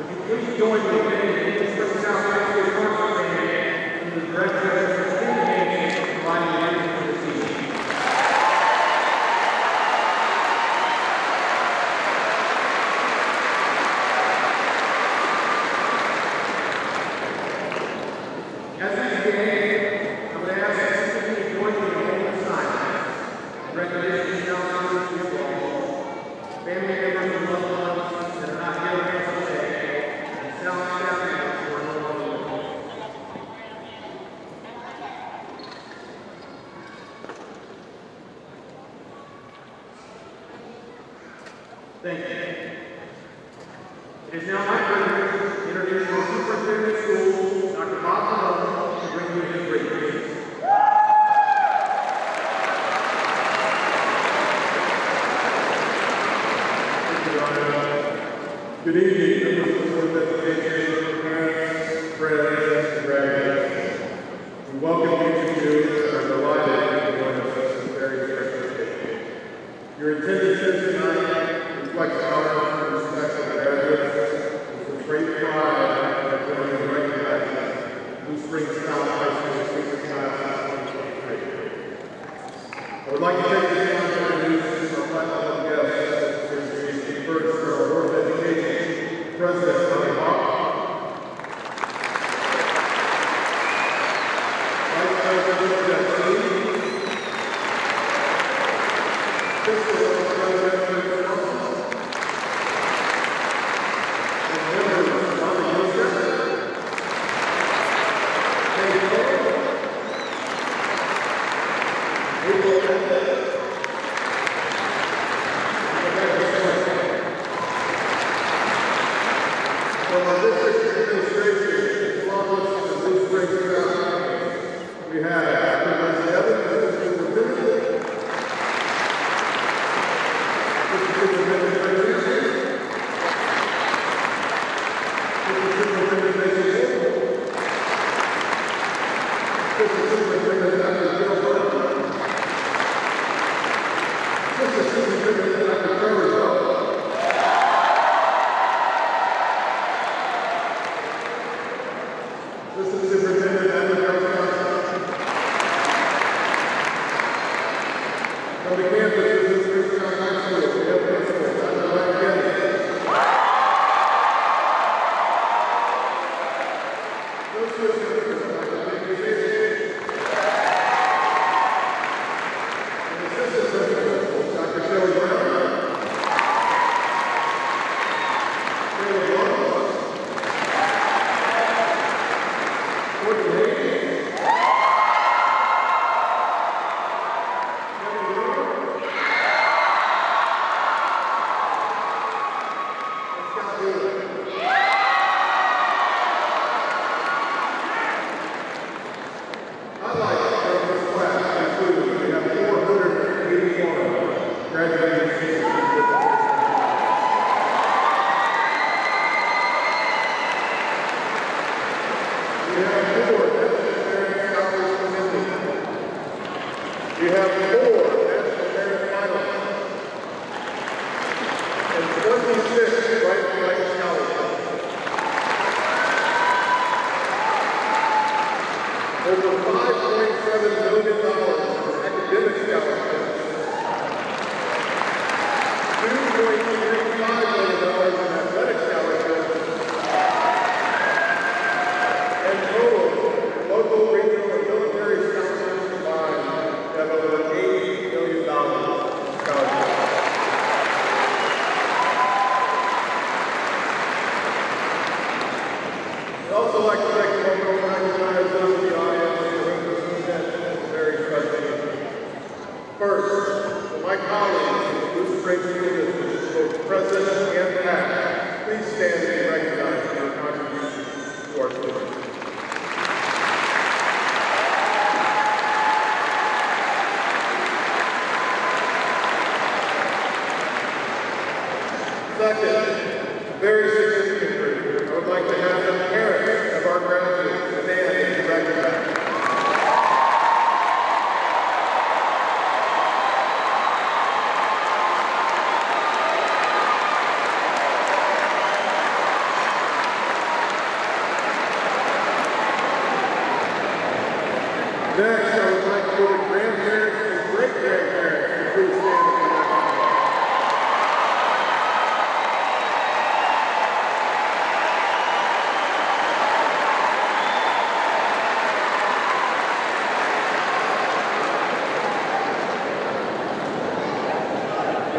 Please join me in Eastern South High School concert band in the director of the singing providing music for the season. As we begin, I would ask that you join me in a moment of silence. Recognition now comes to you all. Family members and loved ones that are not here with us today, and South Carolina who are no longer with us. Thank you. It is now my privilege to introduce our superintendent of schools, Dr. Bob Malone, to bring you his greetings. Good evening, members of the Board of Education, parents, friends, and graduates. We welcome each of you and are delighted to join us on this very special occasion. Your attendance tonight reflects honor and respect for the graduates, with great pride that we're going to recognize Blue Springs South High School senior class of 2023. I would like to take this time to introduce our final guests to receive first for our Board of Education President Tommy Hawk, Vice President Jeff Lee, Fiscal President Chris Nelson, and members Bobby Joseph, Dave Cole, April Mendez, from our district administration, along with the Blue Springs South, we have Dr. Leslie Evans, Mr. Superintendent, Mr. Superintendent Tracy, Mr. Superintendent Mason Hill, Mr. Superintendent Dr. Jill Burton, Mr. Superintendent Dr. Trevor Bell, Mr. Superintendent Andrew Johnson. From the campus of Blue Springs South High School, we have Principal Dr. Mike Kennedy. Associate Principal Dr. David Casey. And Assistant Principal Dr. Shelley Brown. Taylor Blanc. Courtney Hayes. Kevin Brewer. And Scott Wheeler. Highlights from this class include we have 481 graduating seniors. We have 4 National Merit Scholars Committee. We have 4 National Merit Finalists. And 26 Right Scholarships. Over $5.7 million in academic scholarships. $2.35 million in athletic scholarships. And total, local, regional, and military scholarships combined have over $80 million in scholarships. I'd also like to take a moment to recognize those in the audience for whom this event is very special. First, my colleagues in the Blue Springs School District, both president and past, please stand and be recognized for your contributions to our students. Second, very significant group, I would like to have the parents of our Next, I would like for the grandparents and great-grandparents to please stand for that honor.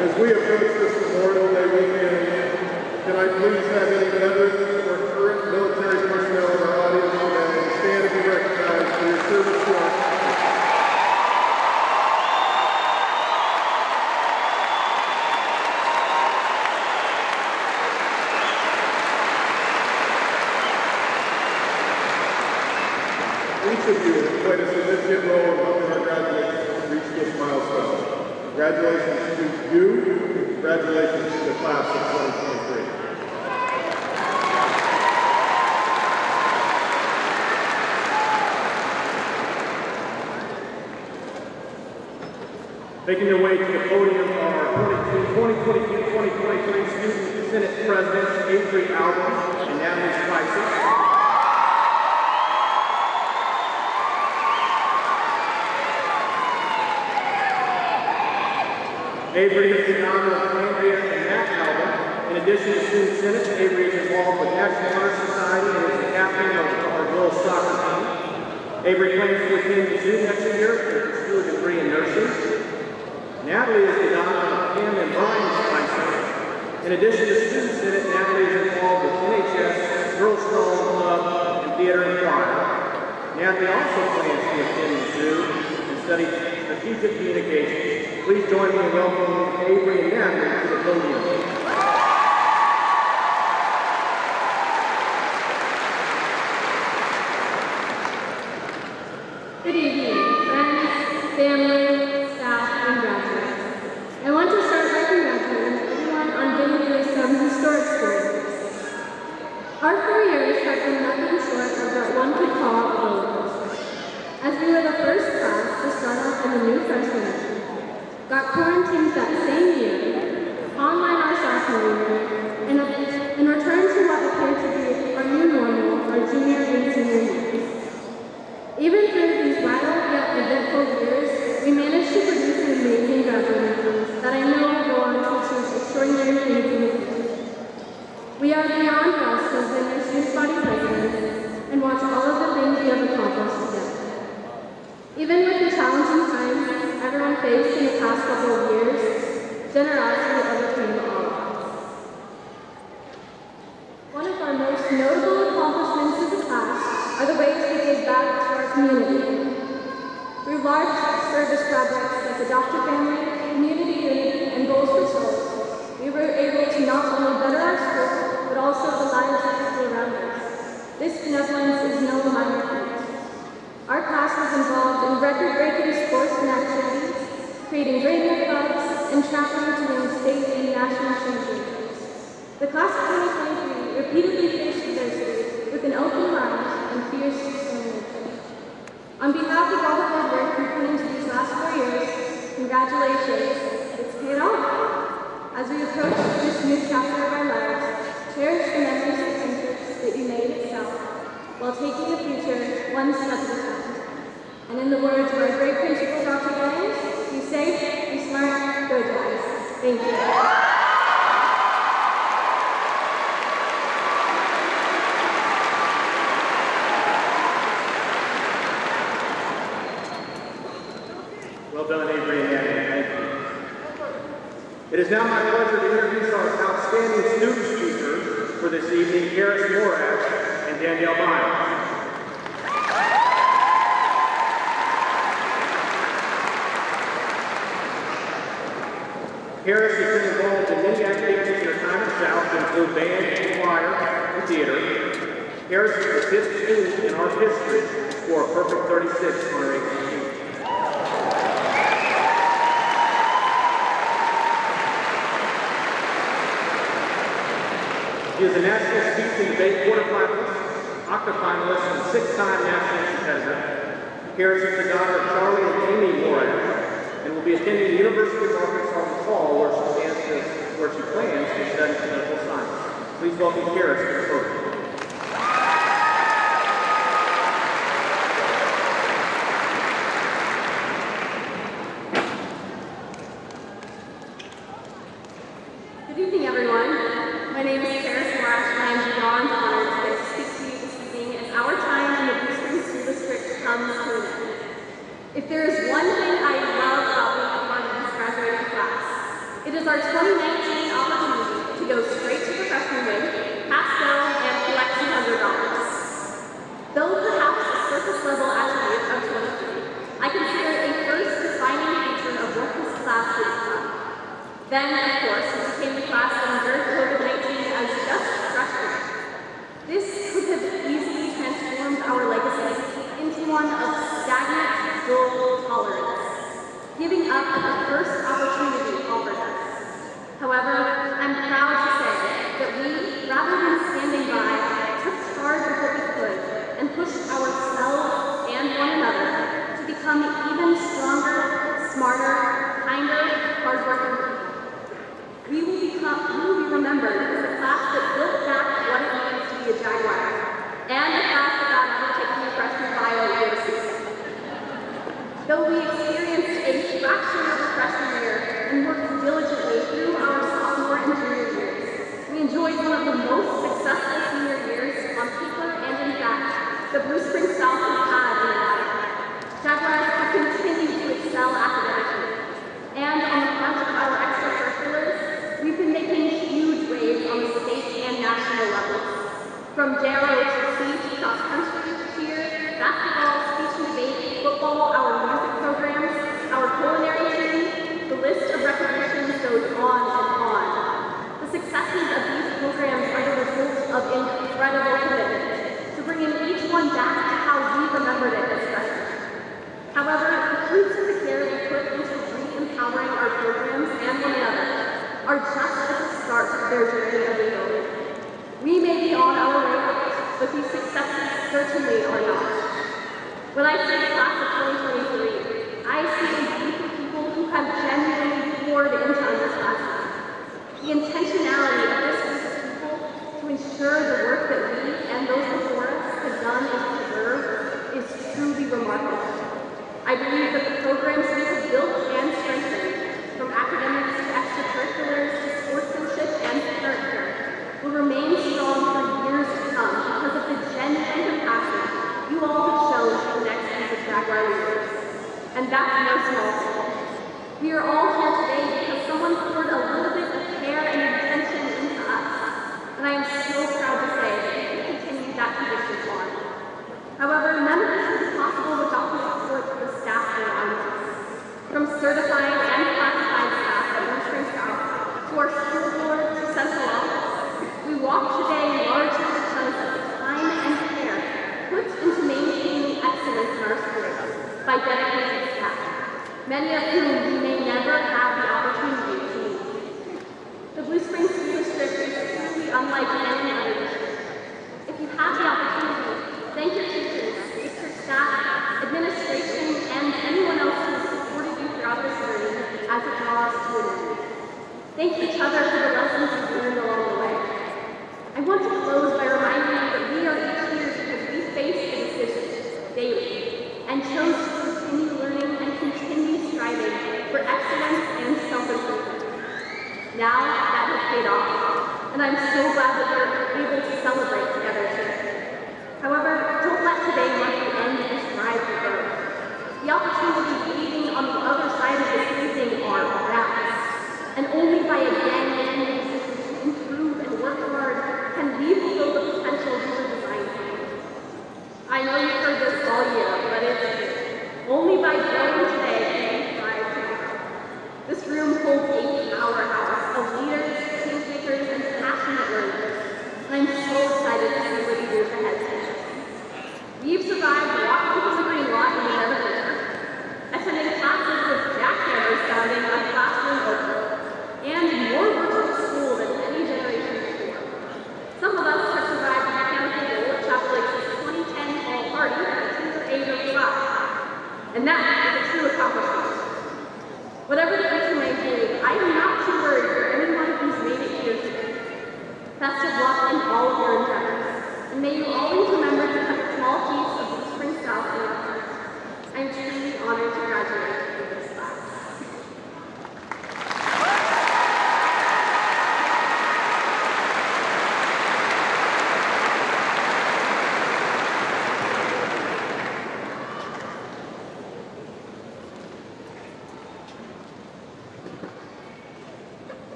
As we approach this Memorial Day weekend, can I please have any veterans or current military personnel in our audience today stand and be recognized for your service to our country? Each of you has played a significant role in helping our graduates reach this milestone. Congratulations to you, congratulations to the class of 2023. Making their way to the podium are 2022-2023 Student Senate Presidents Avery Albert and Natalie Spicer. Avery is the honor of Andrea and Matt Albert. In addition to Student Senate, Avery is involved with National Honor Society and is the captain of our girls soccer team. Avery plans to attend the Zoom next year and pursue a degree in nursing. Natalie is the daughter of Kim and Brian Spicer. In addition to Student Senate, Natalie is involved with NHS, Girls Strong Club, and theater and choir. Natalie also plans to attend the Zoom and study strategic communications. Please join me in welcoming Avery and Natalie to the podium. Good evening, friends, family, staff, and graduates. I want to start by congratulating everyone on getting through some historic 4 years. Our 4 years have been nothing short of what one could call a roller coaster. As we were the first class to start off in the new freshman year, got quarantined that same year, online our sophomore year, and returned to what appeared to be our new normal, our junior and senior years. Even through these wild yet eventful years, we managed to produce an amazing graduate that I know will go on to achieve extraordinary things in the future. We are beyond blessed to have been your student body presidents and watch all of the things we have accomplished together. Even with the challenging times everyone faced in the past couple of years, generosity overcame all odds. One of our most notable accomplishments as a class are the ways we give back to our community. Through large service projects like Adopt a Family, Community Unity, and Goals for Souls, we were able to not only better our school, but also the lives of people around us. This benevolence is no minor feat. Our class was involved in record-breaking sports and activities, creating radio clubs, and traveling to win state and national championships. The class of 2023 repeatedly faced adversity with an open mind and fierce determination. On behalf of all the hard work we put into these last 4 years, congratulations, it's paid off. As we approach this new chapter of our lives, cherish the memories and friendships that you made at South, while taking the future one step at a time. And in the words of our great principal, Dr. Gaines, be safe, be smart, go guys. Thank you. Well done, Avery and Natalie. Thank you. It is now my pleasure to introduce our outstanding student speakers for this evening, Karis Morath and Danielle Miles. Karis has been involved in many activities in her time at South, to include band, choir, and theater. Karis is the 5th student in art history to score a perfect 36 on her ACT. She is a national speech and debate quarterfinalist, octa finalist, and 6-time national competitor. Karis is the daughter of Charlie and Amy Morath, and will be attending the University of Arkansas in the fall, where she plans to study political science. Please welcome Karis to the podium. our 2019 opportunity to go straight to the freshman wing, pass go, and collect $200. Though perhaps a surface level attribute of 23, I consider a first defining feature of what this class would become. Then, of course, we became the class that endured COVID-19 as just freshmen. This could have easily transformed our legacy into one of stagnant, dull tolerance, giving up the first opportunity offered us. However, I'm proud to say that we, rather than standing by, took charge of what we could and pushed ourselves and one another to become even stronger, smarter, kinder, hardworking people. We will be remembered as a class that built back what it means to be a Jaguar, and a class that got out of taking a freshman bio year season. Though we experienced a fraction of a freshman year and worked diligently through our sophomore and junior years, we enjoyed one of the most successful senior years on paper and in fact the Blue Springs South has had in a while. Jaguars have continued to excel academically, and on the front of our extracurriculars, we've been making huge waves on the state and national levels. From Darrow to Siege cross-country, cheer, basketball, speech and debate, football, our music programs, our culinary team, the list of recognitions goes on and on. The successes of these programs are the result of incredible commitment to bringing each one back to how we remembered it as freshmen. However, the fruits of the care we put into re-empowering our programs and one another are just at the start of their journey of rebuilding. We may be on our way out, but these successes certainly are not. When I see the class of 2023, I see a group of people who have genuinely poured into underclassmen. The intentionality of this group of people to ensure the work that we and those before us have done and preserved is truly remarkable. I believe that the programs we have built and strengthened, from academics to extracurriculars to sportsmanship and character, will remain strong for years to come because of the genuine compassion you all have shown to the next group of Jaguar leaders. And that's no small thing. We are all here today because someone poured a little bit of care and intention into us, and I am so proud to say that we can continue that tradition on. However, none of this would be possible without the support of the staff around us. From certified and classified staff at Blue Springs South to our school board to central office, we walk today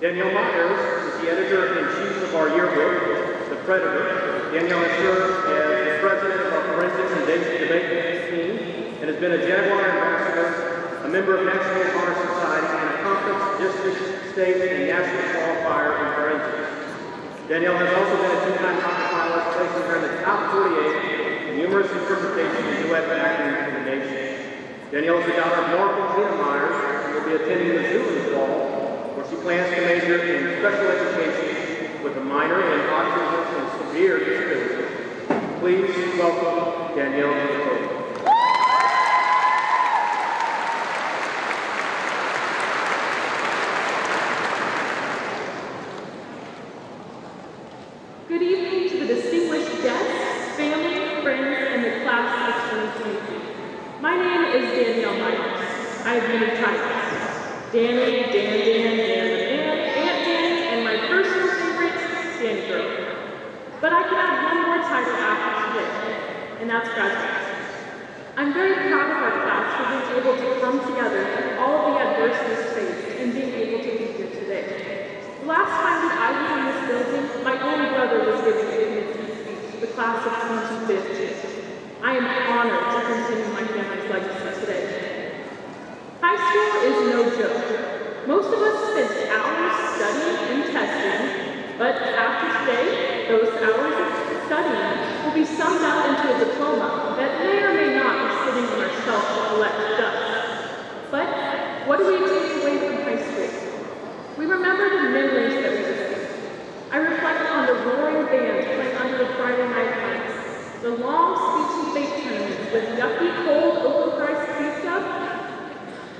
Danielle Myers is the editor-in-chief of our yearbook, The Predator. Danielle has served as the president of our forensics and debate team and has been a Jaguar ambassador, a member of National Honor Society, and a conference, district, state, and national qualifier in forensics. Danielle has also been a two-time Oscar finalist, placing her in the top 48 in numerous interpretations and duet acting in the nation. Danielle is the daughter of Mark and Gina Myers, who will be attending Mizzou this fall, where she plans to major in special education with a minor in autism and severe disabilities. Please welcome Danielle to the podium. Good evening to the distinguished guests, family, friends, and the class of 2023. My name is Danielle Myers. I have many titles. Danny, Dan, Aunt Danny, and my personal favorite, Danny Girl. But I can add one more title after today, and that's graduate. I'm very proud of our class for being able to come together through all of the adversities faced and being able to be here today. The last time that I was in this building, my own brother was giving a commencement speech to the class of 2015. I am honored to continue my family's legacy today. High school is no joke. Most of us spent hours studying and testing, but after today, those hours of studying will be summed up into a diploma that may or may not be sitting on our shelf to collect dust. But what do we take away from high school? We remember the memories that we received. I reflect on the roaring band playing under the Friday night lights, the long speech and debate tournaments with yucky, cold, overpriced pizza,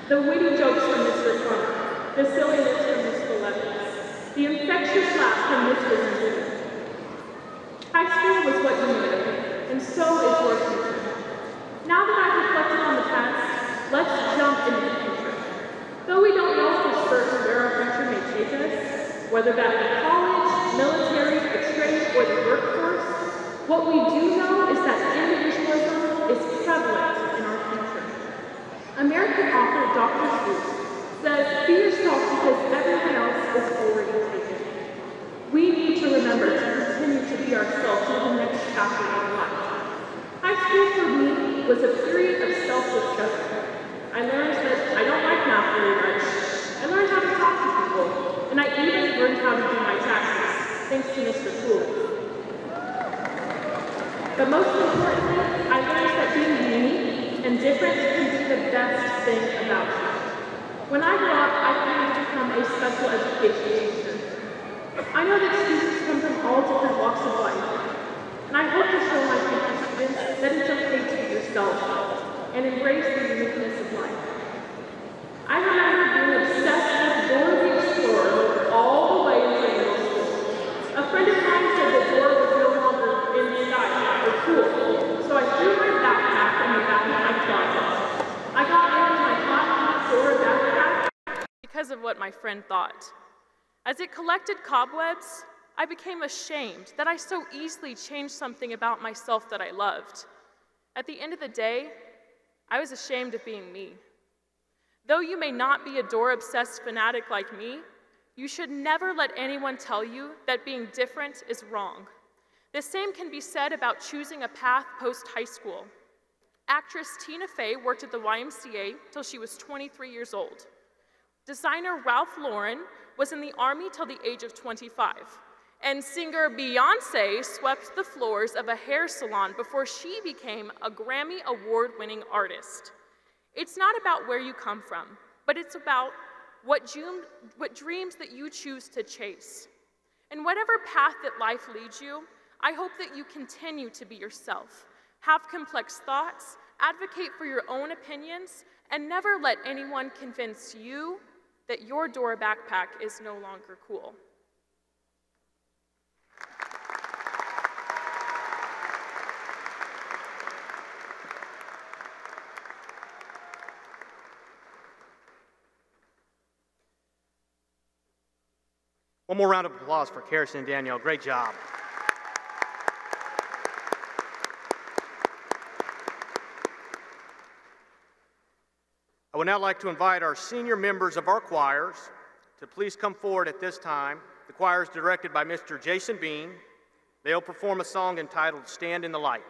the witty jokes from Mr. Crummer, the silliness from Mr. Levins, the infectious laugh from Mr. Lindsay. High school was what you knew, and so is your future. Now that I've reflected on the past, let's jump into the future. Though we don't know for certain where our future may take us, whether that be college, military, a trade, or the workforce, what we do know is that individualism is prevalent in our future. American author Dr. Seuss says, "Be yourself because everyone else is already taken." We need to remember to continue to be ourselves in the next chapter of life. High school for me was a period of self-discovery. I learned that I don't like math very much. I learned how to talk to people, and I even learned how to do my taxes, thanks to Mr. Cooley. But most importantly, I learned that being unique and different can be the best thing about you. When I grew up, I planned to become a special education teacher. I know that students come from all different walks of life, and I hope to show my future students that it's okay to be yourself and embrace the uniqueness of life. I remember being obsessed with Dora the Explorer all the way into middle school. A friend of mine said that Dora was no longer in the sky or cool, so I threw my backpack in the back of my closet. I got into my hot Dora backpack because of what my friend thought. As it collected cobwebs, I became ashamed that I so easily changed something about myself that I loved. At the end of the day, I was ashamed of being me. Though you may not be a Dora-obsessed fanatic like me, you should never let anyone tell you that being different is wrong. The same can be said about choosing a path post-high school. Actress Tina Fey worked at the YMCA till she was 23 years old. Designer Ralph Lauren was in the Army till the age of 25. And singer Beyoncé swept the floors of a hair salon before she became a Grammy Award-winning artist. It's not about where you come from, but it's about what dreams that you choose to chase. In whatever path that life leads you, I hope that you continue to be yourself, have complex thoughts, advocate for your own opinions, and never let anyone convince you that your Dora backpack is no longer cool. One more round of applause for Kirsten and Danielle. Great job. I would now like to invite our senior members of our choirs to please come forward at this time. The choir is directed by Mr. Jason Bean. They'll perform a song entitled Stand in the Light.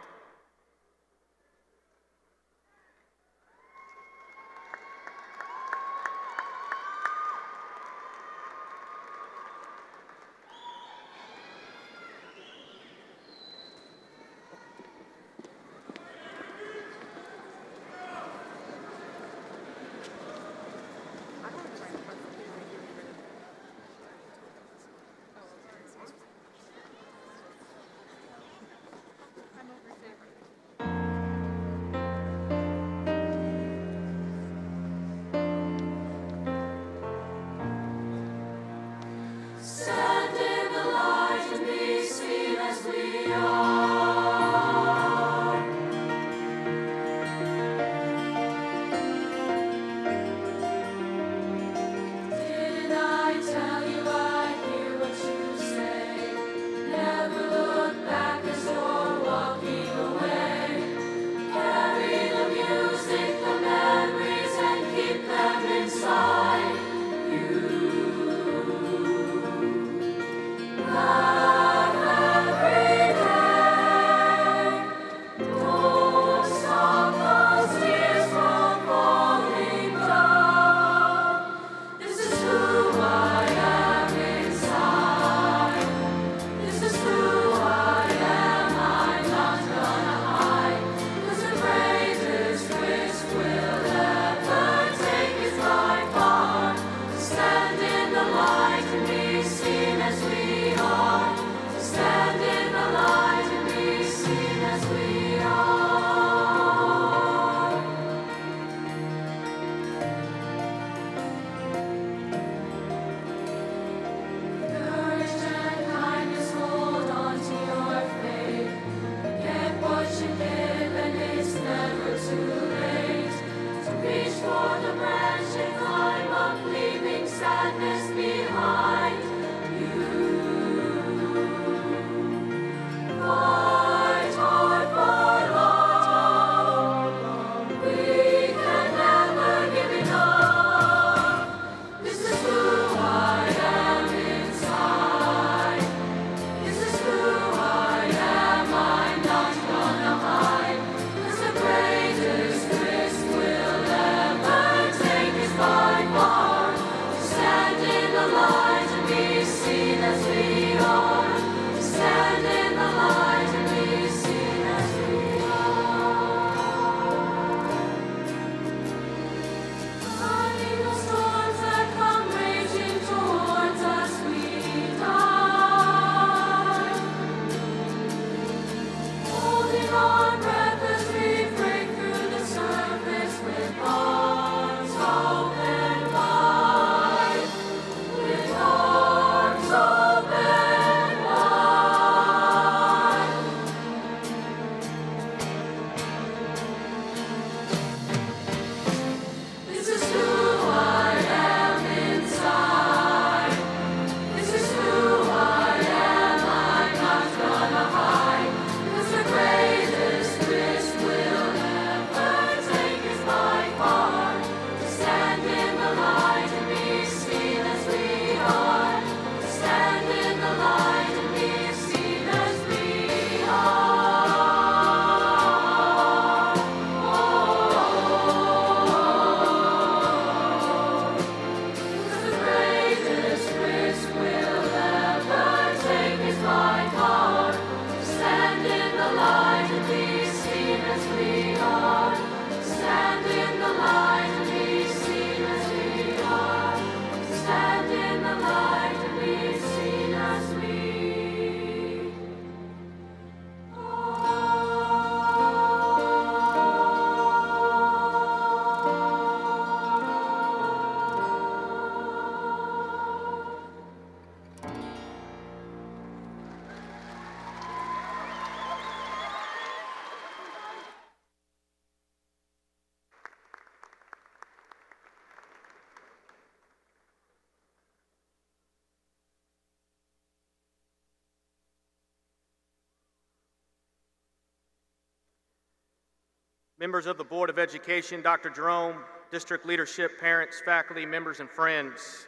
members of the Board of Education, Dr. Jerome, district leadership, parents, faculty, members, and friends.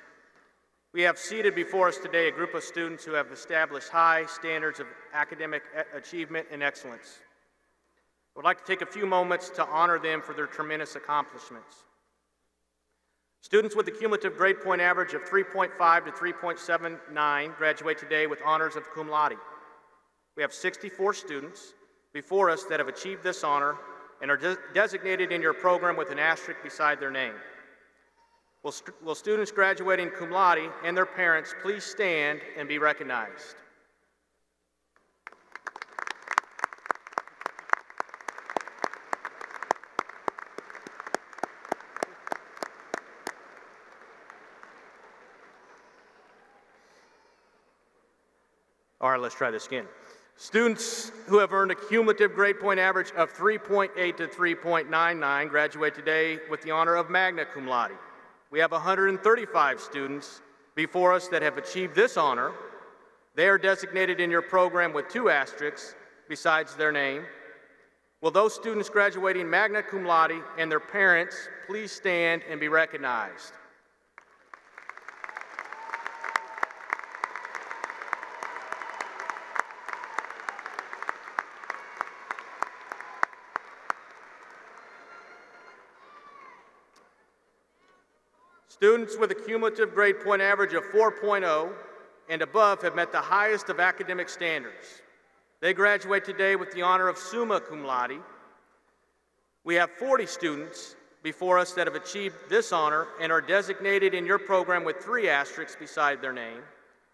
We have seated before us today a group of students who have established high standards of academic achievement and excellence. I would like to take a few moments to honor them for their tremendous accomplishments. Students with a cumulative grade point average of 3.5 to 3.79 graduate today with honors of cum laude. We have 64 students before us that have achieved this honor and are designated in your program with an asterisk beside their name. Will students graduating cum laude and their parents please stand and be recognized? All right, let's try this again. Students who have earned a cumulative grade point average of 3.8 to 3.99 graduate today with the honor of magna cum laude. We have 135 students before us that have achieved this honor. They are designated in your program with 2 asterisks besides their name. Will those students graduating magna cum laude and their parents please stand and be recognized? Students with a cumulative grade point average of 4.0 and above have met the highest of academic standards. They graduate today with the honor of summa cum laude. We have 40 students before us that have achieved this honor and are designated in your program with 3 asterisks beside their name.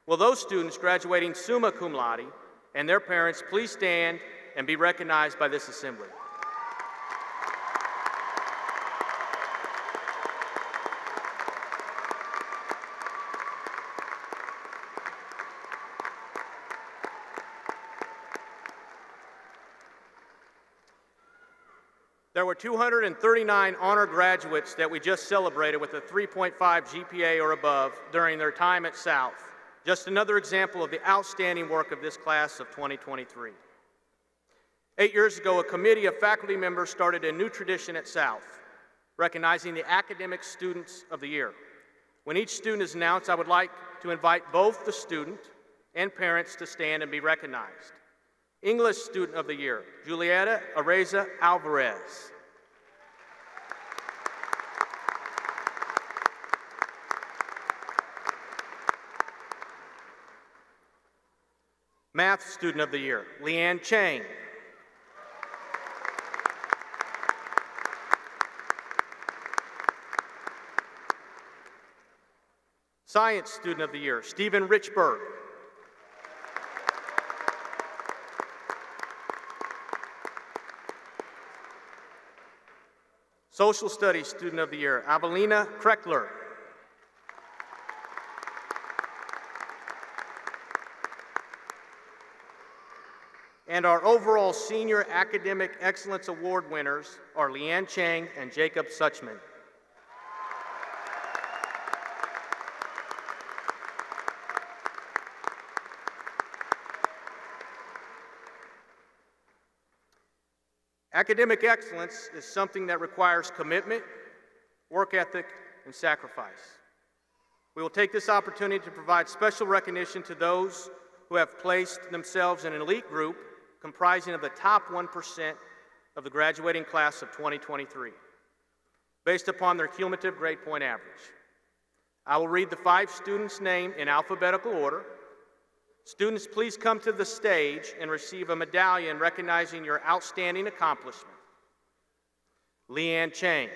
Will those students graduating summa cum laude and their parents please stand and be recognized by this assembly? There were 239 honor graduates that we just celebrated with a 3.5 GPA or above during their time at South. Just another example of the outstanding work of this class of 2023. 8 years ago, a committee of faculty members started a new tradition at South, recognizing the academic students of the year. When each student is announced, I would like to invite both the student and parents to stand and be recognized. English Student of the Year, Julieta Areza Alvarez. Math Student of the Year, Leanne Chang. Science Student of the Year, Stephen Richburg. Social Studies Student of the Year, Avelina Kreckler. And our overall Senior Academic Excellence Award winners are Leanne Chang and Jacob Suchman. Academic excellence is something that requires commitment, work ethic, and sacrifice. We will take this opportunity to provide special recognition to those who have placed themselves in an elite group comprising of the top 1% of the graduating class of 2023, based upon their cumulative grade point average. I will read the 5 students' names in alphabetical order. Students, please come to the stage and receive a medallion recognizing your outstanding accomplishment. Leanne Chang.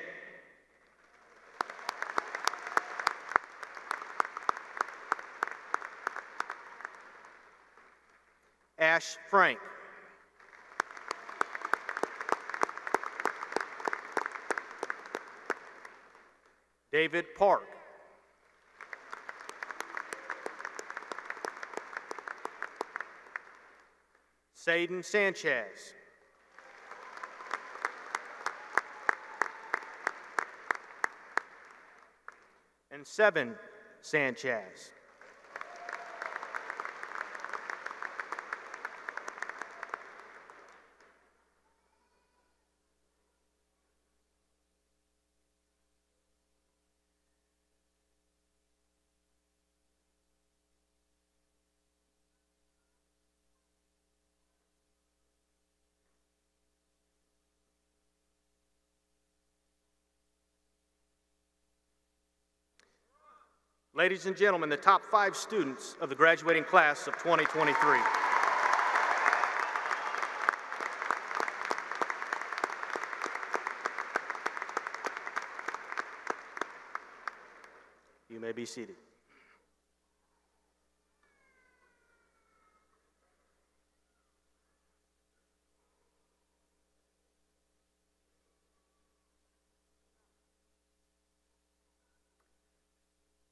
Ash Frank. David Park. Saden Sanchez. And Seven Sanchez. Ladies and gentlemen, the top 5 students of the graduating class of 2023. You may be seated.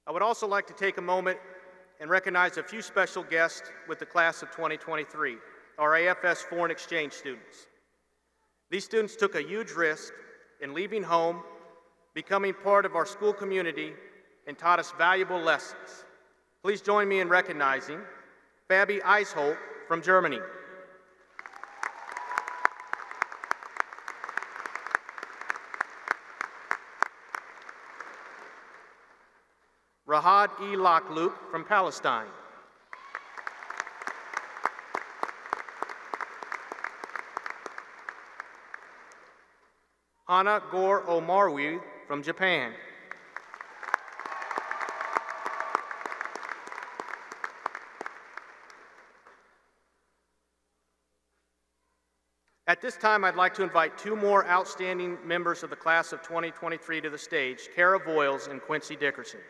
I would also like to take a moment and recognize a few special guests with the class of 2023, our AFS foreign exchange students. These students took a huge risk in leaving home, becoming part of our school community, and taught us valuable lessons. Please join me in recognizing Fabi Eisholt from Germany, Rahad E. Lakhlouk from Palestine, Hana Gore Omarwi from Japan, At this time, I'd like to invite 2 more outstanding members of the class of 2023 to the stage, Kara Voiles and Quincy Dickerson.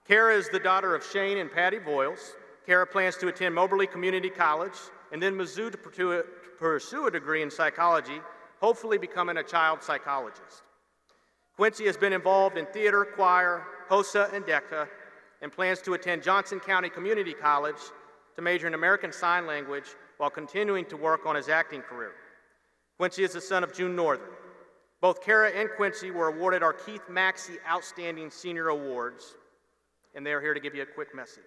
Kara is the daughter of Shane and Patty Voiles. Kara plans to attend Moberly Community College and then Mizzou to pursue a degree in psychology, hopefully becoming a child psychologist. Quincy has been involved in theater, choir, HOSA, and DECA, and plans to attend Johnson County Community College to major in American Sign Language while continuing to work on his acting career. Quincy is the son of June Northern. Both Kara and Quincy were awarded our Keith Maxey Outstanding Senior Awards, and they are here to give you a quick message.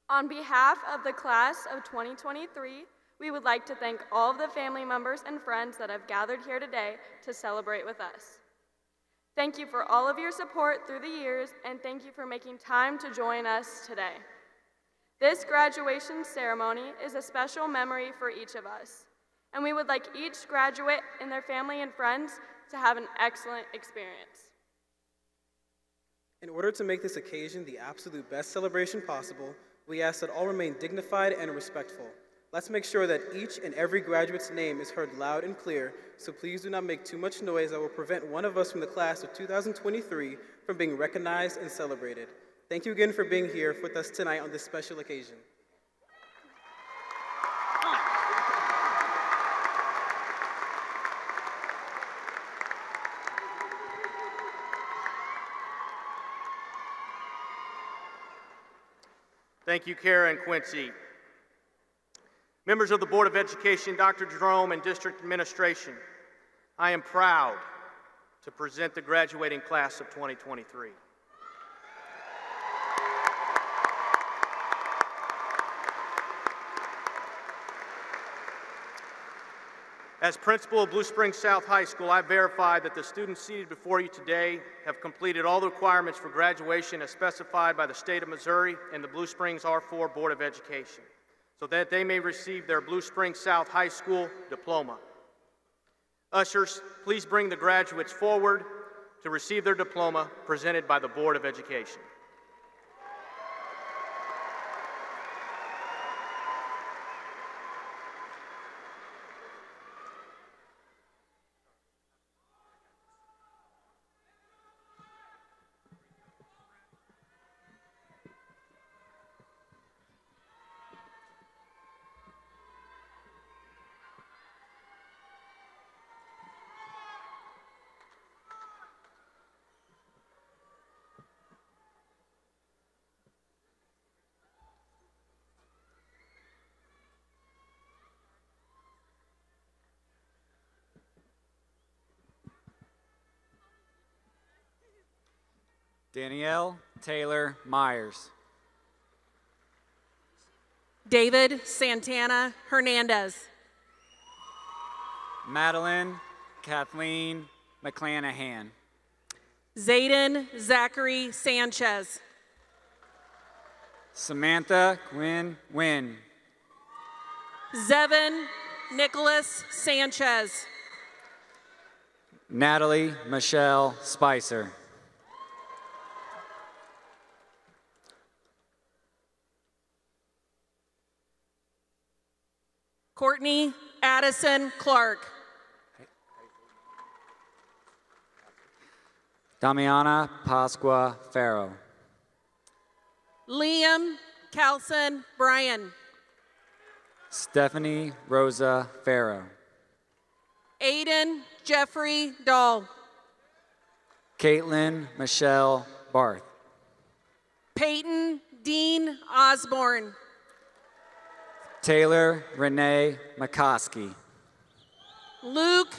On behalf of the class of 2023, we would like to thank all of the family members and friends that have gathered here today to celebrate with us. Thank you for all of your support through the years, and thank you for making time to join us today. This graduation ceremony is a special memory for each of us, and we would like each graduate and their family and friends to have an excellent experience. In order to make this occasion the absolute best celebration possible, we ask that all remain dignified and respectful. Let's make sure that each and every graduate's name is heard loud and clear, so please do not make too much noise that will prevent one of us from the class of 2023 from being recognized and celebrated. Thank you again for being here with us tonight on this special occasion. Thank you, Kara and Quincy. Members of the Board of Education, Dr. Jerome, and District Administration, I am proud to present the graduating class of 2023. As principal of Blue Springs South High School, I verify that the students seated before you today have completed all the requirements for graduation as specified by the state of Missouri and the Blue Springs R4 Board of Education, so that they may receive their Blue Springs South High School diploma. Ushers, please bring the graduates forward to receive their diploma presented by the Board of Education. Danielle Taylor Myers. David Santana Hernandez. Madeline Kathleen McClanahan. Zayden Zachary Sanchez. Samantha Quinn Wynn. Zevin Nicholas Sanchez. Natalie Michelle Spicer. Courtney Addison Clark. Damiana Pasqua Farrow. Liam Calson Bryan. Stephanie Rosa Farrow. Aiden Jeffrey Dahl. Caitlin Michelle Barth. Peyton Dean Osborne. Taylor Renee McCoskey. Luke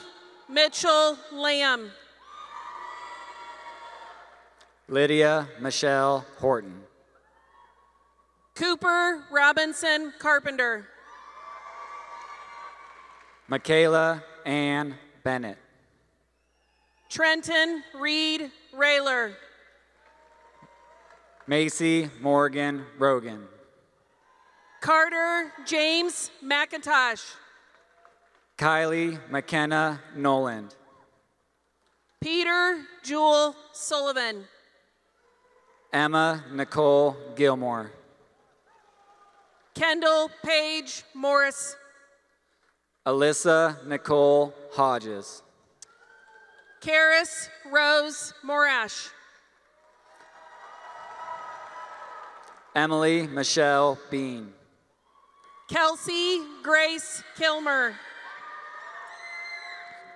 Mitchell Lamb. Lydia Michelle Horton. Cooper Robinson Carpenter. Michaela Ann Bennett. Trenton Reed Rayler. Macy Morgan Rogan. Carter James McIntosh. Kylie McKenna Noland. Peter Jewel Sullivan. Emma Nicole Gilmore. Kendall Page Morris. Alyssa Nicole Hodges. Karis Rose Morash. Emily Michelle Bean. Kelsey Grace Kilmer.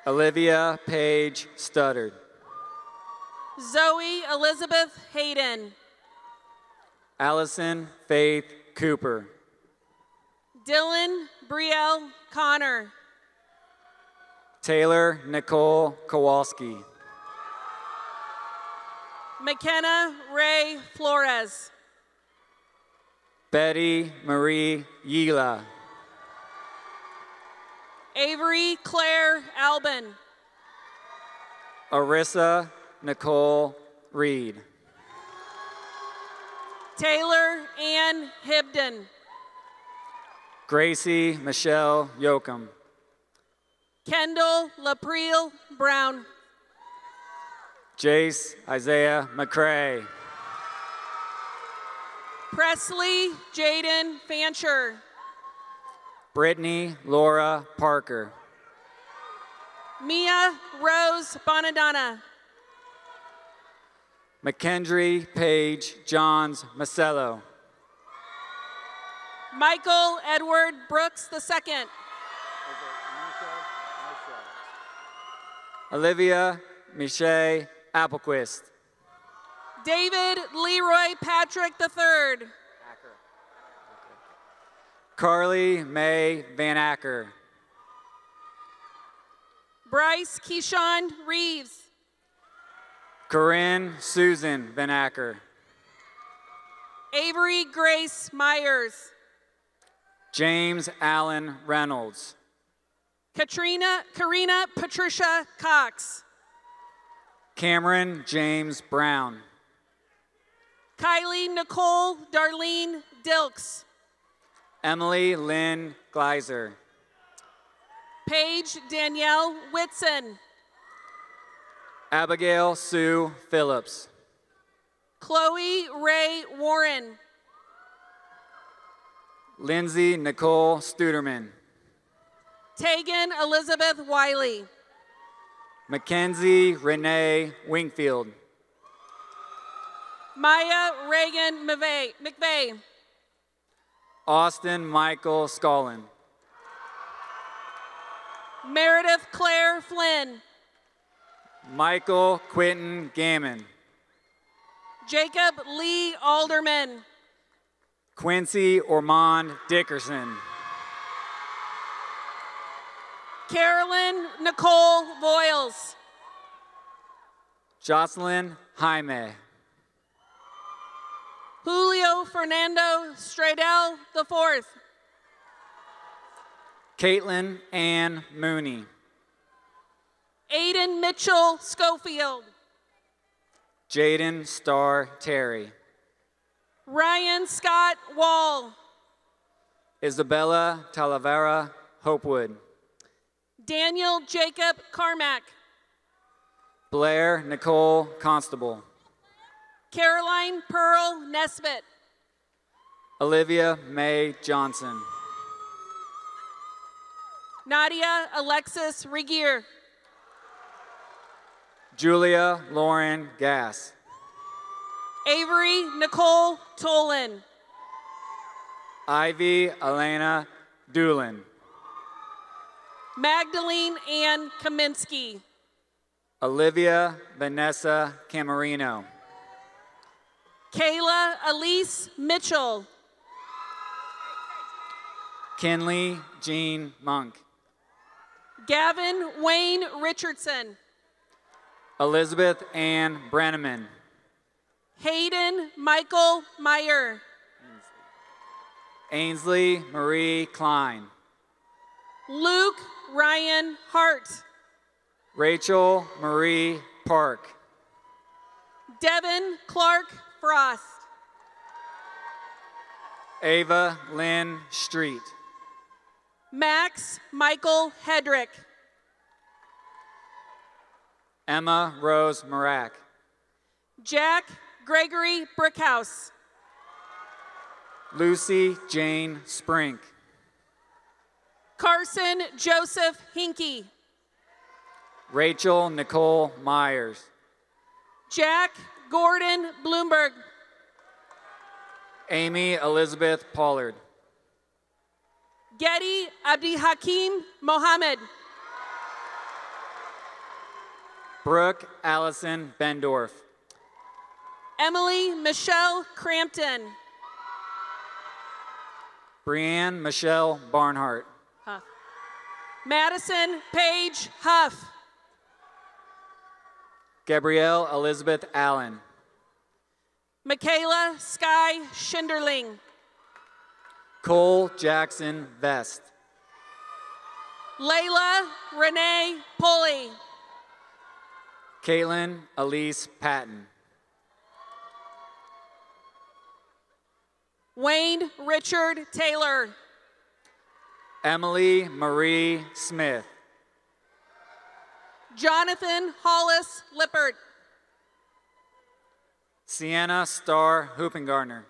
Olivia Paige Studdard. Zoe Elizabeth Hayden. Allison Faith Cooper. Dylan Brielle Connor. Taylor Nicole Kowalski. McKenna Ray Flores. Betty Marie Yila. Avery Claire Albin. Arissa Nicole Reed. Taylor Ann Hibden. Gracie Michelle Yoakum. Kendall Lapreel Brown. Jace Isaiah McCrae. Presley Jaden Fancher. Brittany Laura Parker. Mia Rose Bonadonna. McKendry Paige Johns Macello. Michael Edward Brooks II. Olivia Miche Applequist. David Leroy Patrick III. Carly May Van Acker. Bryce Keyshawn Reeves. Corinne Susan Van Acker. Avery Grace Myers. James Allen Reynolds. Karina Patricia Cox. Cameron James Brown. Kylie Nicole Darlene Dilks. Emily Lynn Gleiser. Paige Danielle Whitson. Abigail Sue Phillips. Chloe Ray Warren. Lindsay Nicole Studerman. Tegan Elizabeth Wiley. Mackenzie Renee Wingfield. Maya Reagan McVeigh. Austin Michael Scullin. Meredith Claire Flynn. Michael Quinton Gammon. Jacob Lee Alderman. Quincy Ormond Dickerson. Carolyn Nicole Voiles. Jocelyn Jaime. Julio Fernando Stradell IV. Caitlin Ann Mooney. Aiden Mitchell Schofield. Jaden Starr Terry. Ryan Scott Wall. Isabella Talavera Hopewood. Daniel Jacob Carmack. Blair Nicole Constable. Caroline Pearl Nesbitt. Olivia Mae Johnson. Nadia Alexis Regier. Julia Lauren Gass. Avery Nicole Tolan. Ivy Elena Doolin. Magdalene Ann Kaminsky. Olivia Vanessa Camarino. Kayla Elise Mitchell. Kinley Jean Monk. Gavin Wayne Richardson. Elizabeth Ann Branneman. Hayden Michael Meyer. Ainsley Marie Klein. Luke Ryan Hart. Rachel Marie Park. Devin Clark Frost. Ava Lynn Street. Max Michael Hedrick. Emma Rose Marak. Jack Gregory Brickhouse. Lucy Jane Sprink. Carson Joseph Hinkie. Rachel Nicole Myers. Jack Gordon Bloomberg. Amy Elizabeth Pollard. Getty Abdihakim Mohammed. Brooke Allison Bendorf. Emily Michelle Crampton. Brianne Michelle Barnhart. Huff. Madison Paige Huff. Gabrielle Elizabeth Allen. Michaela Sky Schinderling. Cole Jackson Vest. Layla Renee Pulley. Caitlin Elise Patton. Wayne Richard Taylor. Emily Marie Smith. Jonathan Hollis Lippert. Sienna Starr Hoopengartner.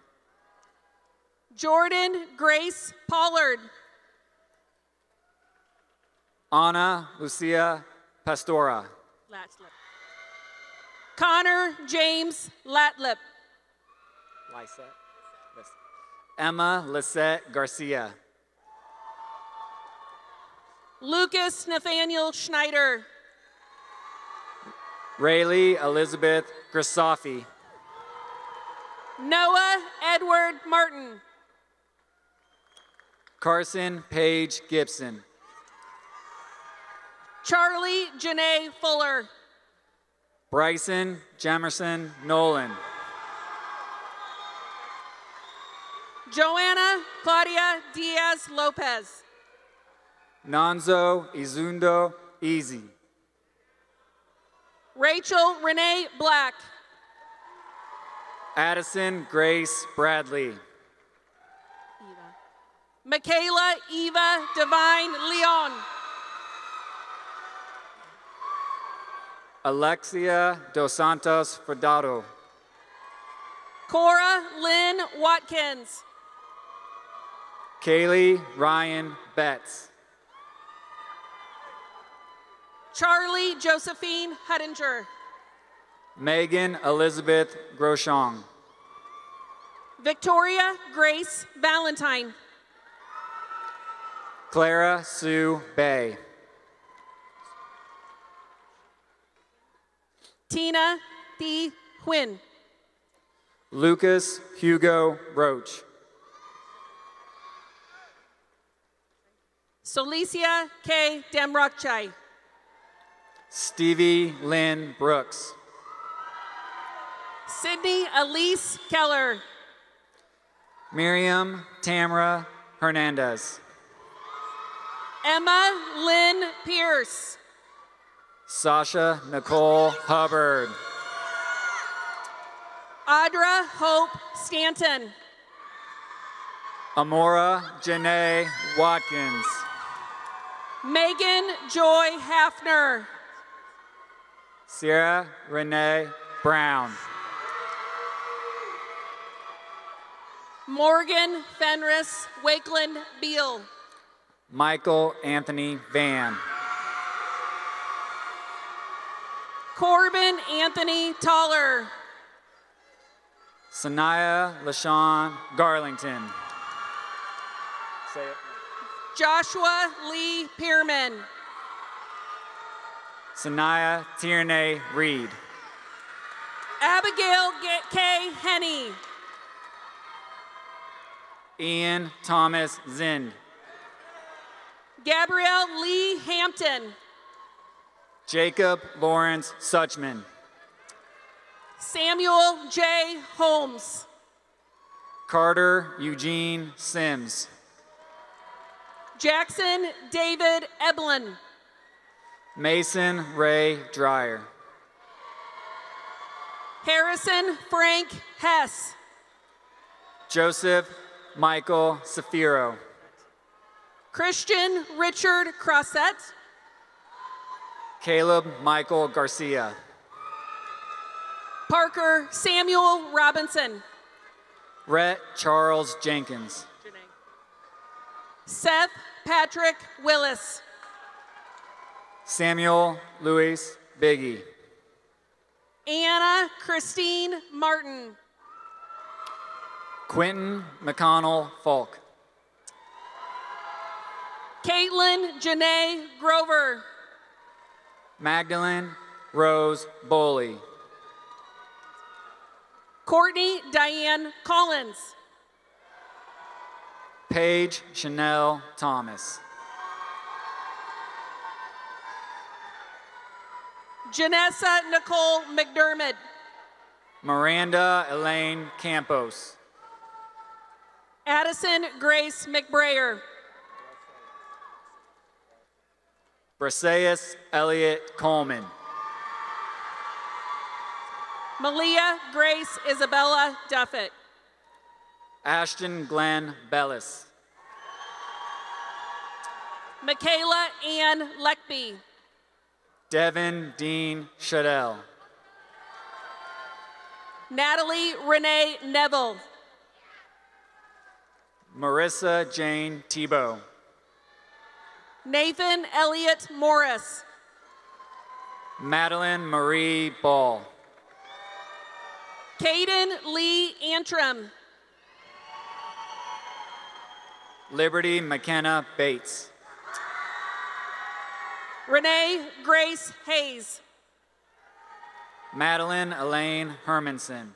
Jordan Grace Pollard. Anna Lucia Pastora. Latlip. Connor James Latlip. Emma Lisette Garcia. Lucas Nathaniel Schneider. Rayleigh Elizabeth Grisafi. Noah Edward Martin. Carson Paige Gibson. Charlie Janae Fuller. Bryson Jemerson Nolan. Joanna Claudia Diaz Lopez. Nanzo Izundo Easy. Rachel Renee Black. Addison Grace Bradley. Michaela Eva Divine Leon. Alexia Dos Santos Frodado. Cora Lynn Watkins. Kaylee Ryan Betts. Charlie Josephine Huttinger. Megan Elizabeth Groshong. Victoria Grace Valentine. Clara Sue Bay. Tina D. Quinn. Lucas Hugo Roach. Solicia K. Demrockchai. Stevie Lynn Brooks. Sydney Elise Keller. Miriam Tamara Hernandez. Emma Lynn Pierce. Sasha Nicole Hubbard. Audra Hope Stanton. Amora Janae Watkins. Megan Joy Hafner. Sierra Renee Brown. Morgan Fenris Wakeland Beal. Michael Anthony Van. Corbin Anthony Toller. Sanaya LaShawn Garlington. Say it. Joshua Lee Pearman. Sanaya Tierney Reed. Abigail K. Henney. Ian Thomas Zind. Gabrielle Lee Hampton. Jacob Lawrence Suchman. Samuel J. Holmes. Carter Eugene Sims. Jackson David Eblin. Mason Ray Dreyer. Harrison Frank Hess. Joseph Michael Safiro. Christian Richard Crossett. Caleb Michael Garcia. Parker Samuel Robinson. Rhett Charles Jenkins. Seth Patrick Willis. Samuel Luis Biggie. Anna Christine Martin. Quentin McConnell Falk. Caitlin Janae Grover. Magdalene Rose Boley. Courtney Diane Collins. Paige Chanel Thomas. Janessa Nicole McDermott. Miranda Elaine Campos. Addison Grace McBrayer. Briseis Elliott Coleman. Malia Grace Isabella Duffett. Ashton Glenn Bellis. Michaela Ann Leckby. Devin Dean Shadell. Natalie Renee Neville. Marissa Jane Tebow. Nathan Elliott Morris. Madeline Marie Ball. Caden Lee Antrim. Liberty McKenna Bates. Renee Grace Hayes. Madeline Elaine Hermanson.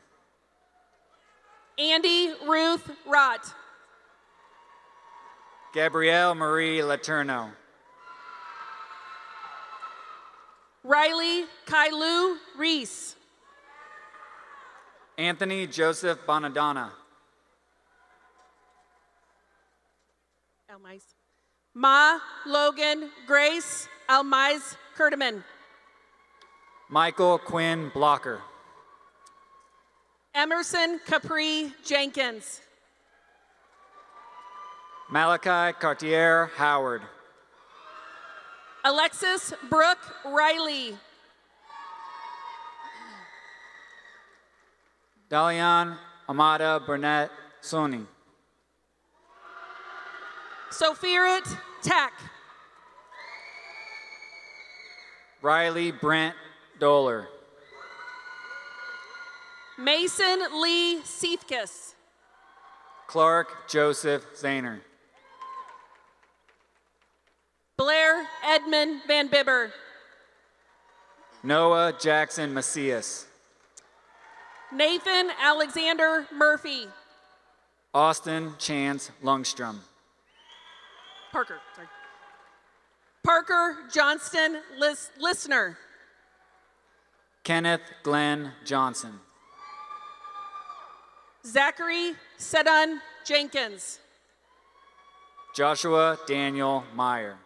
Andy Ruth Rott. Gabrielle Marie Laterno. Riley Kailu Reese. Anthony Joseph Bonadonna. Almize. Ma Logan Grace Almize Kurteman. Michael Quinn Blocker. Emerson Capri Jenkins. Malachi Cartier Howard. Alexis Brooke Riley. Dalian Amada Burnett Soni. Sophirit Tech. Riley Brent Doler. Mason Lee Seifkis. Clark Joseph Zahner. Blair Edmund Van Bibber. Noah Jackson Macias. Nathan Alexander Murphy. Austin Chance Lungstrom. Parker, sorry. Parker Johnston Listener. Kenneth Glenn Johnson. Zachary Sedun Jenkins. Joshua Daniel Meyer.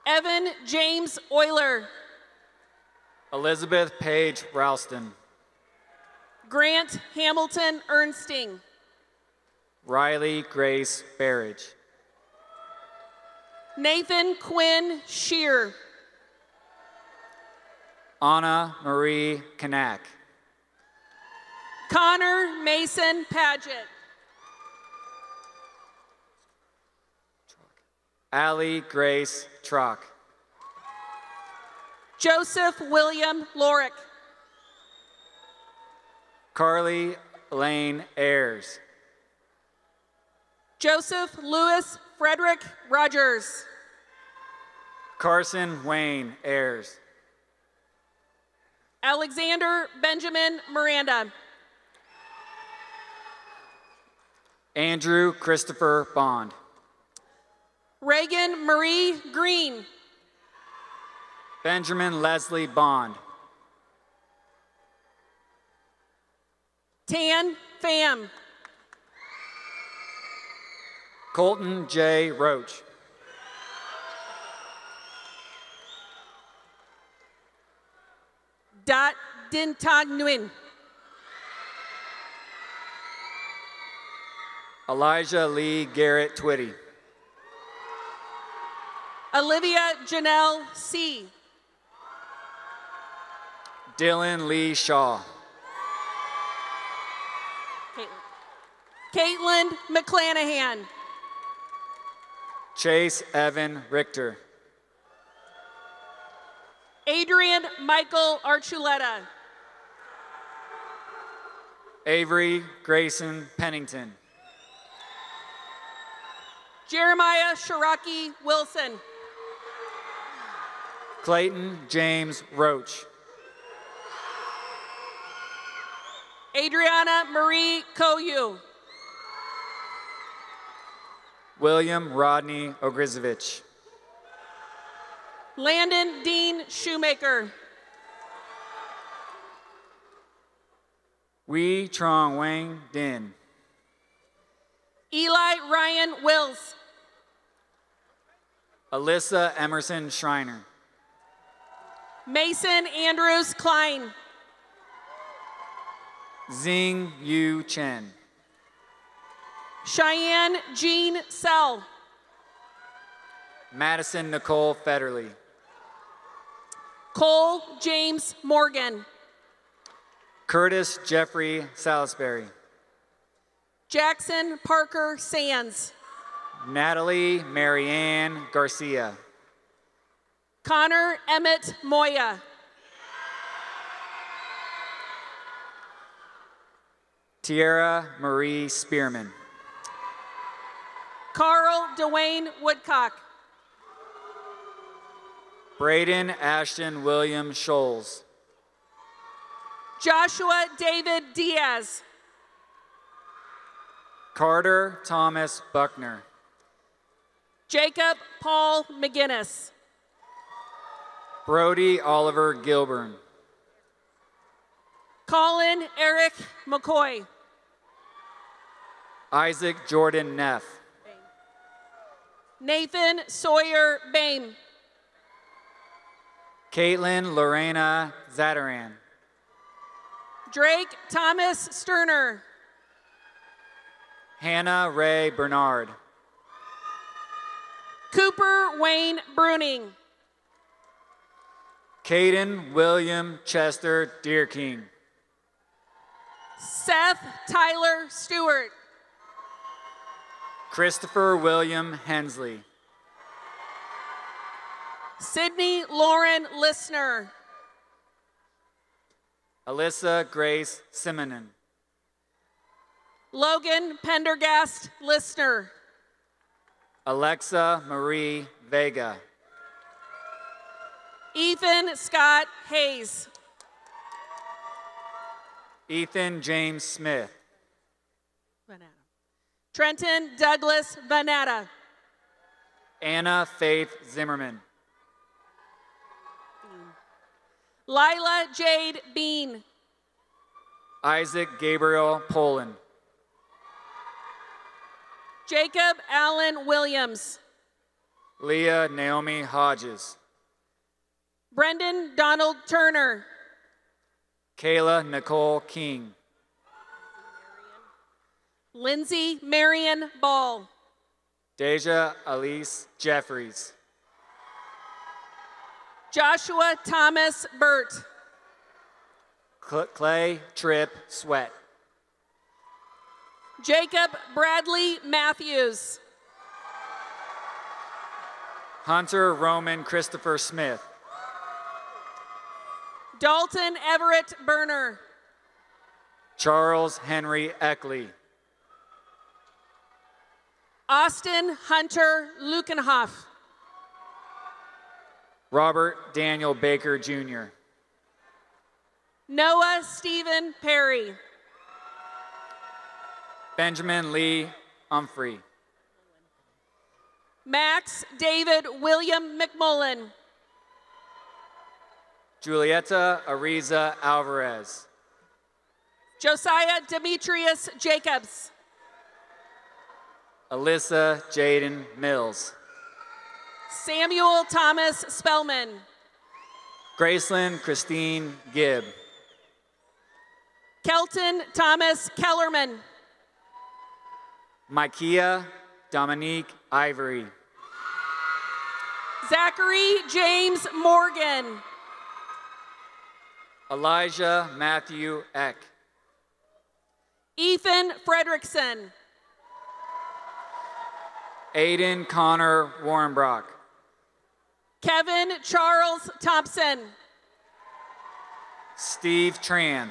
Evan James Euler. Elizabeth Paige Ralston. Grant Hamilton Ernsting. Riley Grace Barrage. Nathan Quinn Shear. Anna Marie Kanak. Connor Mason Paget. Allie Grace Trock. Joseph William Lorick. Carly Lane Ayers. Joseph Lewis Frederick Rogers. Carson Wayne Ayers. Alexander Benjamin Miranda. Andrew Christopher Bond. Reagan Marie Green. Benjamin Leslie Bond. Tan Pham. Colton J. Roach. Dat Dintag Nguyen. Elijah Lee Garrett Twitty. Olivia Janelle C. Dylan Lee Shaw. Caitlin McClanahan. Chase Evan Richter. Adrian Michael Archuleta. Avery Grayson Pennington. Jeremiah Shiraki Wilson. Clayton James Roach. Adriana Marie Koyu. William Rodney Ogrizovich. Landon Dean Shoemaker. Wee Trong Wang Din. Eli Ryan Wills. Alyssa Emerson Schreiner. Mason Andrews Klein. Xing Yu Chen. Cheyenne Jean Sell. Madison Nicole Federley. Cole James Morgan. Curtis Jeffrey Salisbury. Jackson Parker Sands. Natalie Marianne Garcia. Connor Emmett Moya. Tierra Marie Spearman. Carl Dwayne Woodcock. Braden Ashton William Scholes. Joshua David Diaz. Carter Thomas Buckner. Jacob Paul McGinnis. Brody Oliver Gilburn. Colin Eric McCoy. Isaac Jordan Neff. Nathan Sawyer Bame. Caitlin Lorena Zadaran. Drake Thomas Sterner. Hannah Ray Bernard. Cooper Wayne Bruning. Caden William Chester Deerking. Seth Tyler Stewart. Christopher William Hensley. Sydney Lauren Listener. Alyssa Grace Simonon. Logan Pendergast Listener. Alexa Marie Vega. Ethan Scott Hayes. Ethan James Smith. Trenton Douglas Vanetta. Anna Faith Zimmerman. Lila Jade Bean. Isaac Gabriel Poland. Jacob Allen Williams. Leah Naomi Hodges. Brendan Donald Turner. Kayla Nicole King. Lindsay Marion Ball. Deja Elise Jeffries. Joshua Thomas Burt. Clay Tripp Sweat. Jacob Bradley Matthews. Hunter Roman Christopher Smith. Dalton Everett Berner. Charles Henry Eckley. Austin Hunter Lukenhoff. Robert Daniel Baker Jr. Noah Stephen Perry. Benjamin Lee Humphrey. Max David William McMullen. Julieta Ariza Alvarez. Josiah Demetrius Jacobs. Alyssa Jaden Mills. Samuel Thomas Spellman. Graceland Christine Gibb. Kelton Thomas Kellerman. Micaiah Dominique Ivory. Zachary James Morgan. Elijah Matthew Eck. Ethan Fredrickson. Aiden Connor Warrenbrock. Kevin Charles Thompson. Steve Tran.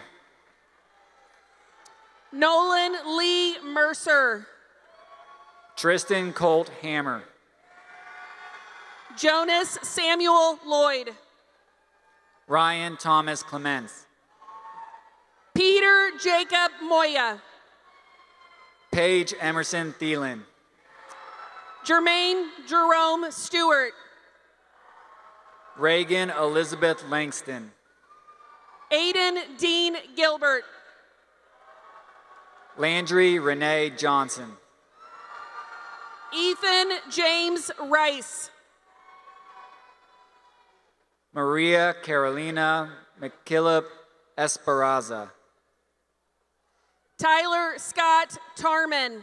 Nolan Lee Mercer. Tristan Colt Hammer. Jonas Samuel Lloyd. Ryan Thomas Clements. Peter Jacob Moya. Paige Emerson Thielen. Jermaine Jerome Stewart. Reagan Elizabeth Langston. Aiden Dean Gilbert. Landry Renee Johnson. Ethan James Rice. Maria Carolina McKillop Esperanza. Tyler Scott Tarman.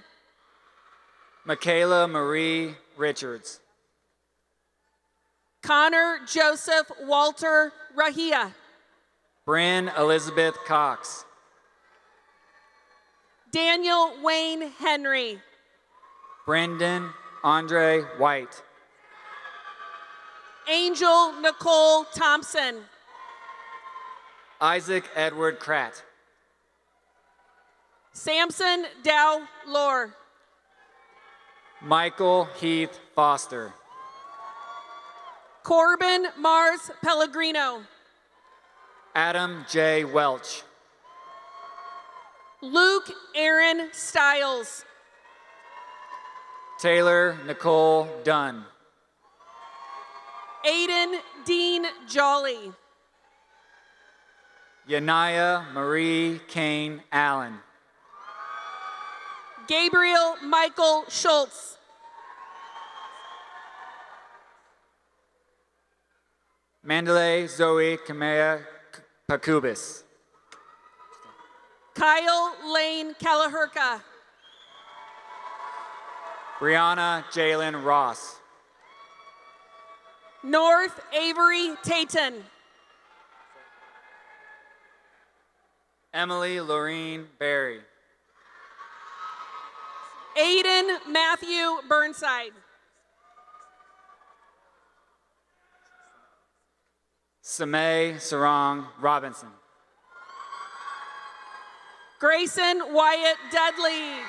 Michaela Marie Richards. Connor Joseph Walter Rahia. Bryn Elizabeth Cox. Daniel Wayne Henry. Brendan Andre White. Angel Nicole Thompson. Isaac Edward Kratt. Samson Dow Lore. Michael Heath Foster. Corbin Mars Pellegrino. Adam J. Welch. Luke Aaron Stiles. Taylor Nicole Dunn. Aiden Dean Jolly. Yanaya Marie Kane Allen. Gabriel Michael Schultz. Mandalay Zoe Kamea Pakubis. Kyle Lane Kalahurka. Brianna Jalen Ross. North Avery Tayton. Emily Lorene Berry. Aiden Matthew Burnside. Samay Sarong Robinson. Grayson Wyatt Dudley.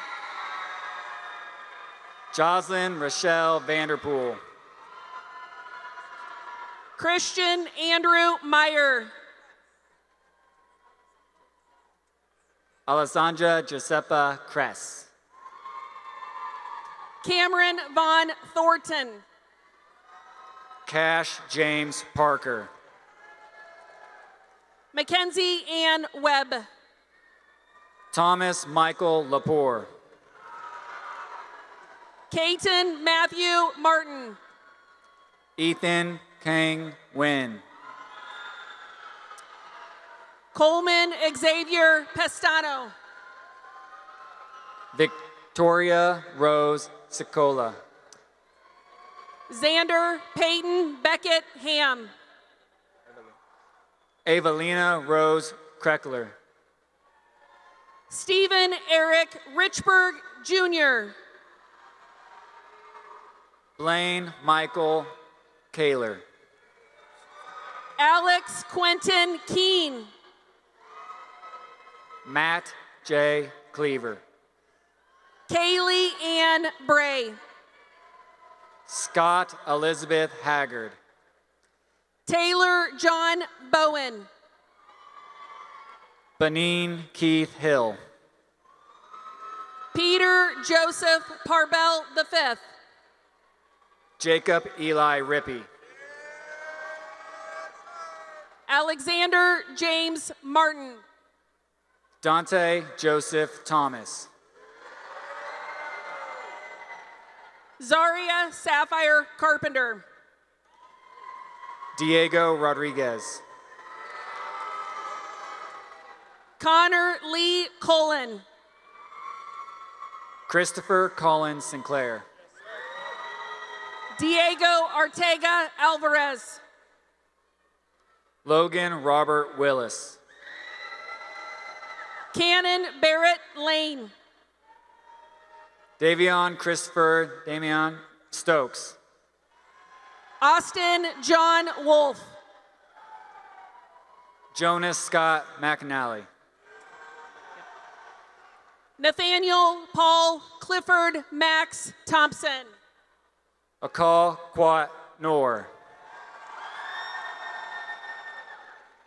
Jocelyn Rochelle Vanderpool. Christian Andrew Meyer. Alessandra Giuseppa Kress. Cameron Von Thornton. Cash James Parker. Mackenzie Ann Webb. Thomas Michael Lepore. Caton Matthew Martin. Ethan Kang Nguyen. Coleman Xavier Pestano. Victoria Rose Sicola. Xander Peyton Beckett Ham. Evelina Rose Kreckler. Stephen Eric Richburg Jr. Blaine Michael Kaler. Alex Quentin Keene. Matt J. Cleaver. Kaylee Ann Bray. Scott Elizabeth Haggard. Taylor John Bowen. Benin Keith Hill. Peter Joseph Parbell V. Jacob Eli Rippey. Alexander James Martin. Dante Joseph Thomas. Zaria Sapphire Carpenter. Diego Rodriguez. Connor Lee Cullen. Christopher Collins Sinclair. Diego Ortega Alvarez. Logan Robert Willis. Cannon Barrett Lane. Davion Christopher Damian Stokes. Austin John Wolf. Jonas Scott McNally. Nathaniel Paul Clifford Max Thompson. Akal Kwat Noor.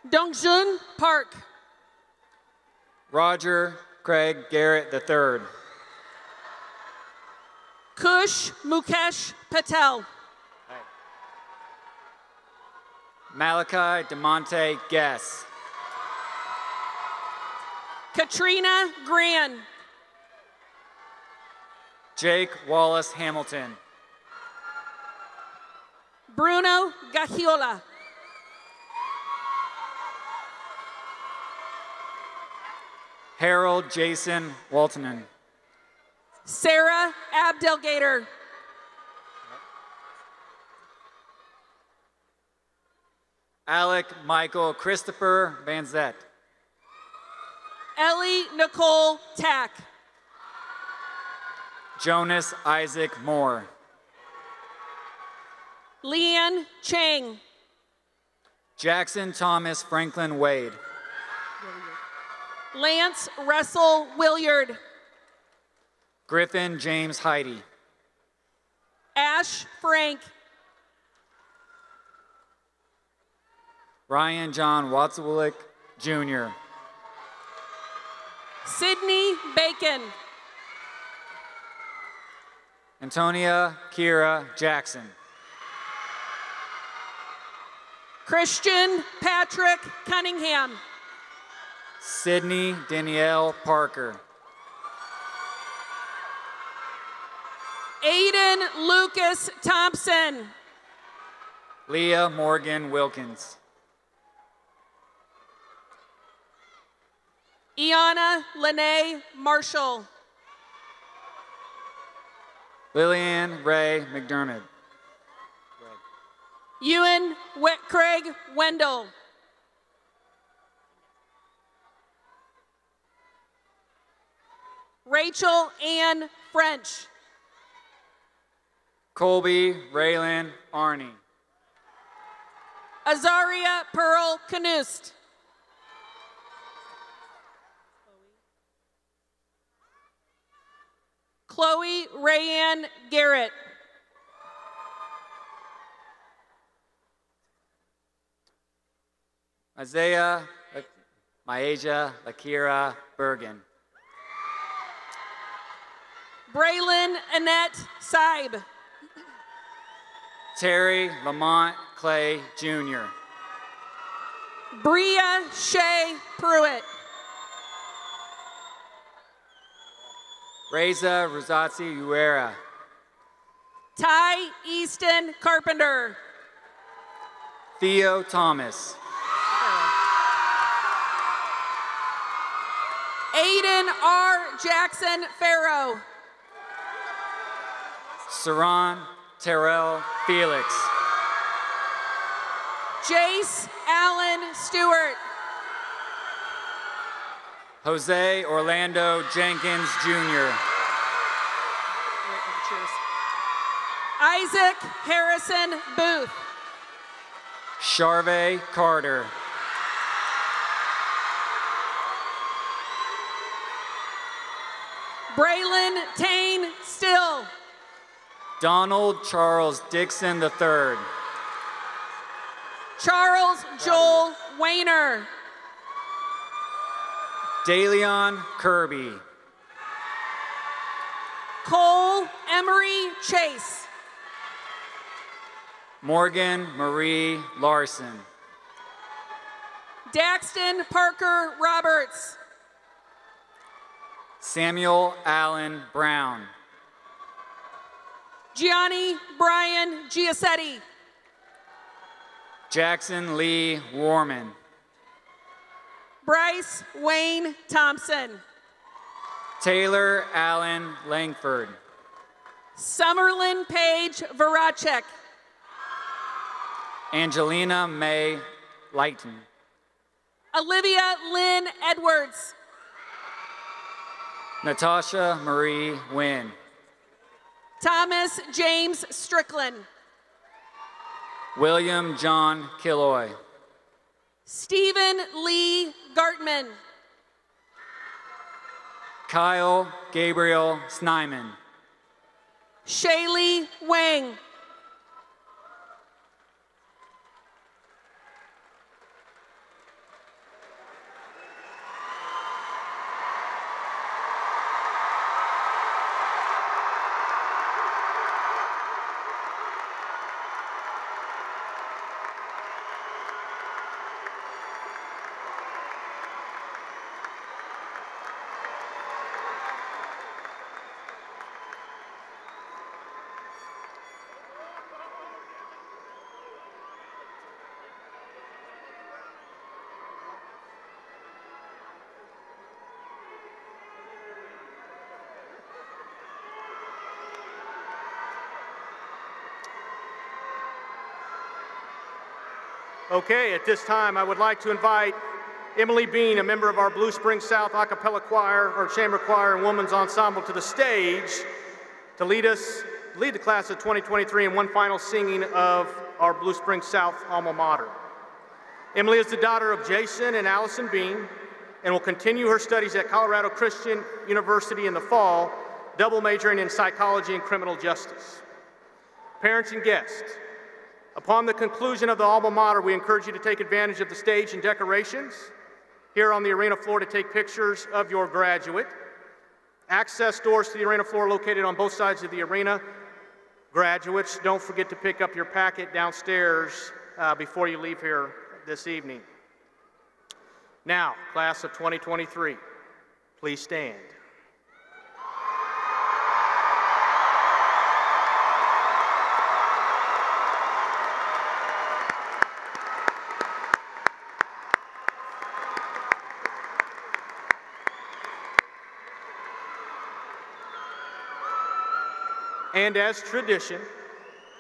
Dongjun Park. Roger Craig Garrett III. Kush Mukesh Patel. Malachi DeMonte Guess. Katrina Gran. Jake Wallace Hamilton. Bruno Gagiola. Harold Jason Waltonen. Sarah Abdelgater. Alec Michael Christopher Van Zett. Ellie Nicole Tack. Jonas Isaac Moore. Leanne Chang. Jackson Thomas Franklin Wade. Lance Russell Williard. Griffin James Heidi. Ash Frank. Ryan John Watzwillick Jr. Sydney Bacon. Antonia Kira Jackson. Christian Patrick Cunningham. Sydney Danielle Parker. Aiden Lucas Thompson. Leah Morgan Wilkins. Iana Lene Marshall. Lillian Ray McDermott. Ewan Craig Wendell. Rachel Ann French. Colby Raylan Arney. Azaria Pearl Canoost. Chloe Rayanne Garrett. Isaiah Myaja Lakira Bergen. Braylon Annette Seib. Terry Lamont Clay Jr. Bria Shea Pruitt. Reza Rosazzi Uera. Ty Easton Carpenter. Theo Thomas. Aiden R. Jackson Farrow. Saran Terrell Felix. Jace Allen Stewart. Jose Orlando Jenkins Jr. Isaac Harrison Booth. Charvey Carter. Braylon Tane Still. Donald Charles Dixon III. Charles Joel Wayner. DeLeon Kirby. Cole Emery Chase. Morgan Marie Larson. Daxton Parker Roberts. Samuel Allen Brown. Gianni Brian Giacetti. Jackson Lee Warman. Bryce Wayne Thompson. Taylor Allen Langford. Summerlin Paige Varacek. Angelina May Lighton. Olivia Lynn Edwards. Natasha Marie Wynn. Thomas James Strickland. William John Killoy. Stephen Lee Gartman. Kyle Gabriel Snyman. Shaylee Wang. Okay, at this time, I would like to invite Emily Bean, a member of our Blue Springs South a cappella choir, or chamber choir and women's ensemble, to the stage to lead the class of 2023 in one final singing of our Blue Springs South alma mater. Emily is the daughter of Jason and Allison Bean and will continue her studies at Colorado Christian University in the fall, double majoring in psychology and criminal justice. Parents and guests, upon the conclusion of the alma mater, we encourage you to take advantage of the stage and decorations here on the arena floor to take pictures of your graduate. Access doors to the arena floor located on both sides of the arena. Graduates, don't forget to pick up your packet downstairs before you leave here this evening. Now, class of 2023, please stand. And as tradition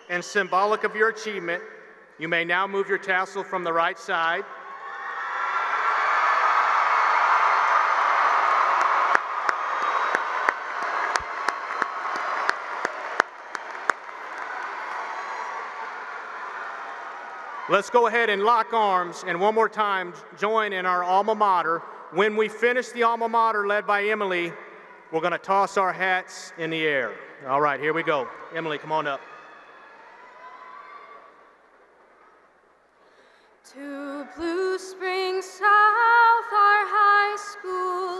and symbolic of your achievement, you may now move your tassel from the right side. Let's go ahead and lock arms and one more time join in our alma mater. When we finish the alma mater led by Emily, we're going to toss our hats in the air. All right, here we go. Emily, come on up. To Blue Springs South, our high school